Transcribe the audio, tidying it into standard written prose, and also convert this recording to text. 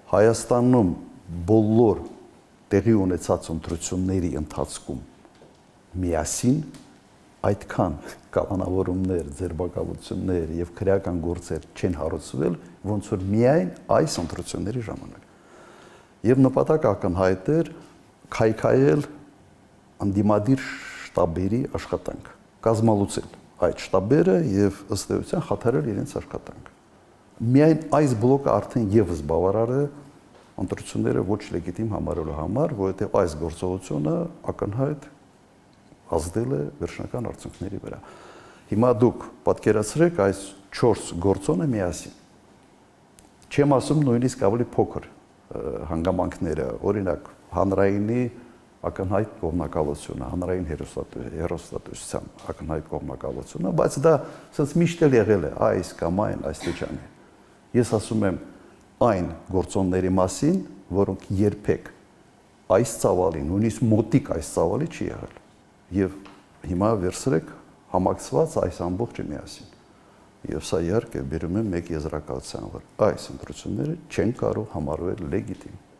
Հայաստանում բոլոր տեղի ունեցած ընտրությունների ընթացքում միասին այդքան կանոնավորումներ, ձերբակալություններ եւ քրեական գործեր չեն հարուցվել, ոնց որ միայն այս ընտրությունների ժամանակ։ Եվ նպատակ ակնհայտ էր քայքայել անդիմադիր շտաբերի աշխատանք, կազմալուծել այդ շտաբերը եւ ըստ էության խաթարել իրենց աշխատանքը։ Միայն այս բլոկը արդեն եւս բավարար է ընտրությունները ոչ լեգիտիմ համարելու համար, որովհետեւ այս գործողությունը ակնհայտ ազդել է վերջնական արդյունքների վրա։ Հիմա դուք պատկերացրեք այս 4 գործոնը միասին։ Չեմ ասում նույնիսկ ավելի փոքր հանգամանքները, օրինակ հանրայինի ակնհայտ կողմնակալությունը, հանրային հեռուստատեսության ակնհայտ կողմնակալությունը, բայց դա ասես միշտ էլ եղել է այս կամ այն աստիճանի։ Ես ասում եմ այն գործոնների մասին, որոնք երբեք այս ծավալի, նույնիսկ մոտիկ այս ծավալի չի եղել։ Եվ հիմա վերցրեք համակցված այս ամբողջը միասին։ Եվ սա իհարկե բերում է մեկ եզրակացության, որ այս ընտրությունները չեն կարող համարվել լեգիտիմ։